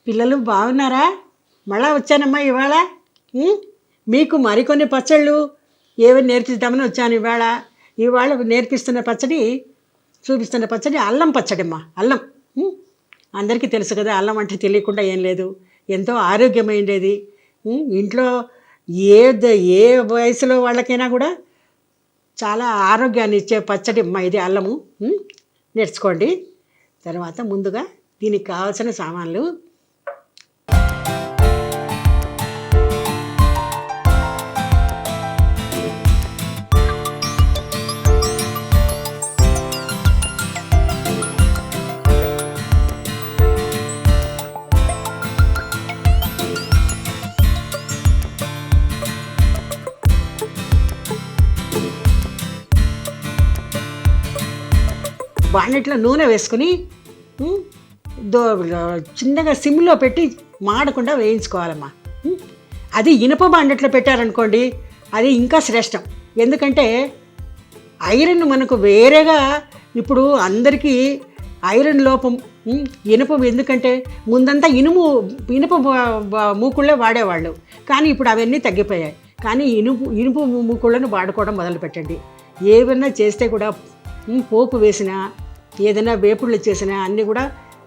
పిల్లలు బాగున్నారా? మళ్ళా వచ్చానమ్మా ఇవాళ. ఉం? మీకు మరికొన్ని పచ్చళ్ళు ఏవైనా నేర్పిద్దామని వచ్చాను ఇవాళ. ఇవాళ నేర్పిస్తున్న పచ్చడి, చూపిస్తున్న పచ్చడి అల్లం పచ్చడి అమ్మా. అల్లం అందరికీ తెలుసు కదా, అల్లం అంటే తెలియకుండా ఏం లేదు. ఎంతో ఆరోగ్యమైనది. ఇంట్లో ఏ వయసులో వాళ్ళకైనా కూడా చాలా ఆరోగ్యాన్ని ఇచ్చే పచ్చడి అమ్మా ఇది అల్లము. నేర్చుకోండి. తర్వాత ముందుగా దీనికి కావాల్సిన సామాన్లు: బాండిట్లో నూనె వేసుకుని చిన్నగా సిమ్లో పెట్టి మాడకుండా వేయించుకోవాలమ్మా. అది ఇనుప బాండిట్లో పెట్టారనుకోండి, అది ఇంకా శ్రేష్టం. ఎందుకంటే ఐరన్ మనకు వేరేగా ఇప్పుడు అందరికీ ఐరన్ లోపం. ఇనుప ఎందుకంటే ముందంతా ఇనుప మూకుళ్ళే వాడేవాళ్ళు, కానీ ఇప్పుడు అవన్నీ తగ్గిపోయాయి. కానీ ఇనుపు మూకుళ్ళను వాడుకోవడం మొదలుపెట్టండి. ఏవైనా చేస్తే కూడా పోపు వేసినా, ఏదైనా వేపుళ్ళు చేసినా అన్నీ కూడా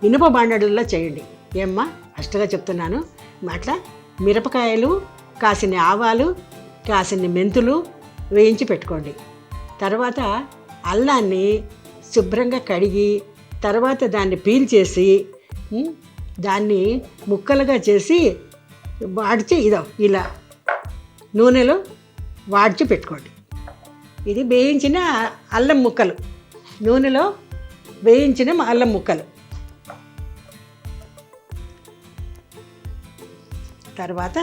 ఇనుప బాండలలో చేయండి. ఏమ్మా ఫస్ట్గా చెప్తున్నాను. అట్లా మిరపకాయలు, కాసిన్ని ఆవాలు, కాసిన్ని మెంతులు వేయించి పెట్టుకోండి. తర్వాత అల్లాన్ని శుభ్రంగా కడిగి, తర్వాత దాన్ని పీల్ చేసి, దాన్ని ముక్కలుగా చేసి వాడిచి ఇలా నూనెలో వాడిచి పెట్టుకోండి. ఇది వేయించిన అల్లం ముక్కలు, నూనెలో వేయించిన అల్లం ముక్కలు. తర్వాత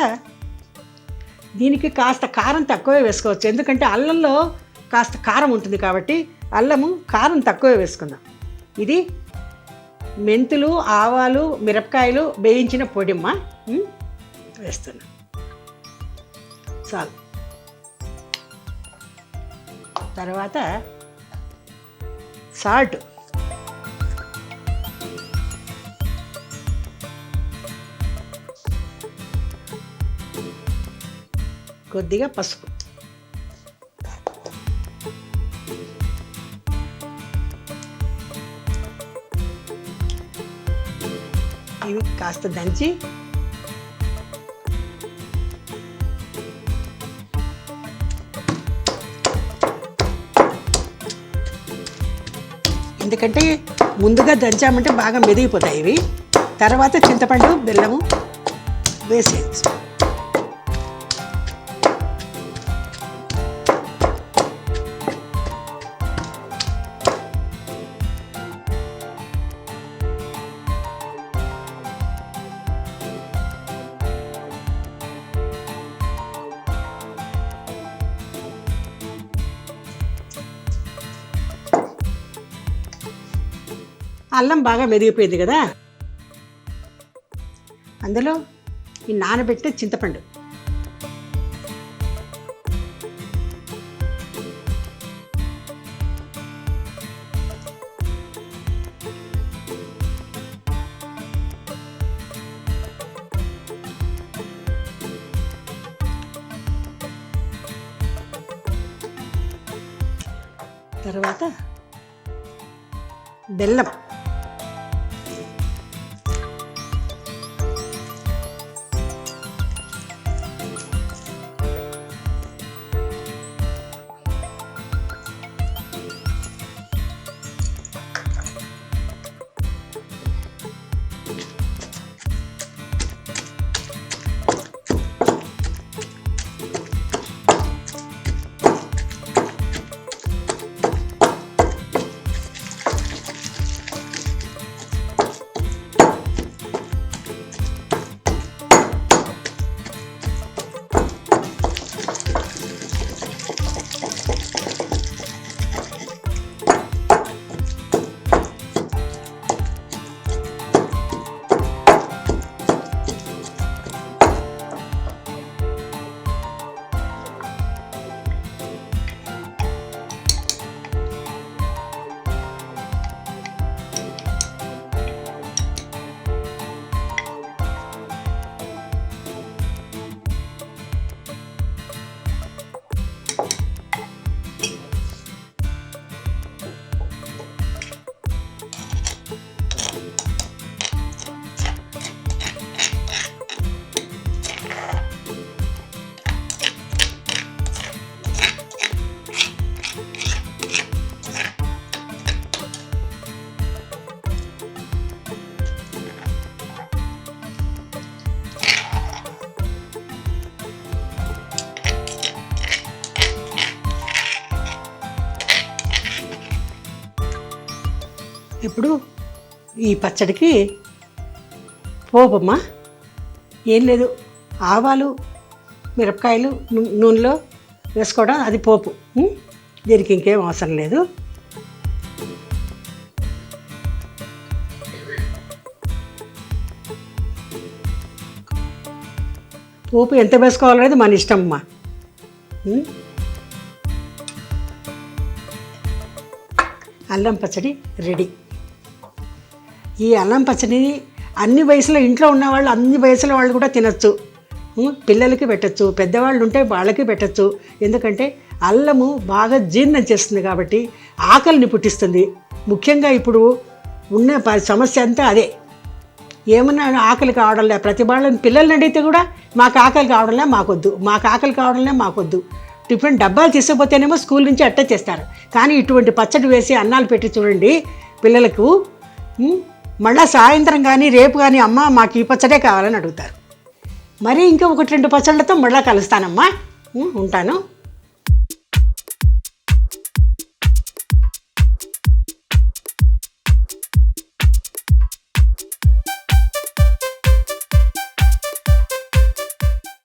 దీనికి కాస్త కారం తక్కువే వేసుకోవచ్చు, ఎందుకంటే అల్లంలో కాస్త కారం ఉంటుంది కాబట్టి అల్లము కారం తక్కువే వేసుకుందాం. ఇది మెంతులు, ఆవాలు, మిరపకాయలు వేయించిన పొడిమ్మ వేస్తున్నా. చాలు. తర్వాత సాల్ట్, కొద్దిగా పసుపు, ఇవి కాస్త దంచి ఎందుకంటే ముందుగా దంచామంటే బాగా మెదిగిపోతాయి ఇవి. తర్వాత చింతపండు, బెల్లము వేసేయచ్చు. అల్లం బాగా మెదిగిపోయింది కదా, అందులో ఈ నానబెట్టే చింతపండు, తర్వాత బెల్లం, ఇప్పుడు ఈ పచ్చడికి పోపమ్మా. ఏం లేదు, ఆవాలు మిరపకాయలు నూనెలో వేసుకోవడం, అది పోపు. దీనికి ఇంకేం అవసరం లేదు. పోపు ఎంత వేసుకోవాలనేది మన ఇష్టం అమ్మా. అల్లం పచ్చడి రెడీ. ఈ అల్లం పచ్చడిని అన్ని వయసులో ఇంట్లో ఉన్నవాళ్ళు అన్ని వయసుల వాళ్ళు కూడా తినచ్చు. పిల్లలకి పెట్టచ్చు, పెద్దవాళ్ళు ఉంటే వాళ్ళకి పెట్టచ్చు. ఎందుకంటే అల్లము బాగా జీర్ణం చేస్తుంది కాబట్టి ఆకలిని పుట్టిస్తుంది. ముఖ్యంగా ఇప్పుడు ఉన్న సమస్య అంతా అదే. ఏమన్నా ఆకలి కావడంలే, ప్రతి వాళ్ళని పిల్లల్ని అడిగితే కూడా మాకు ఆకలి కావడంలే మాకొద్దు, మాకు ఆకలి కావడంలే మాకొద్దు. టిఫిన్ డబ్బాలు తీసుకుపోతేనేమో స్కూల్ నుంచి అట్టే చేస్తారు. కానీ ఇటువంటి పచ్చడి వేసి అన్నాలు పెట్టి చూడండి పిల్లలకు, మళ్ళీ సాయంత్రం కానీ రేపు కానీ అమ్మ మాకు ఈ పచ్చడే కావాలని అడుగుతారు. మరీ ఇంకా 1-2 పచ్చళ్ళతో మళ్ళీ కలుస్తానమ్మా. ఉంటాను.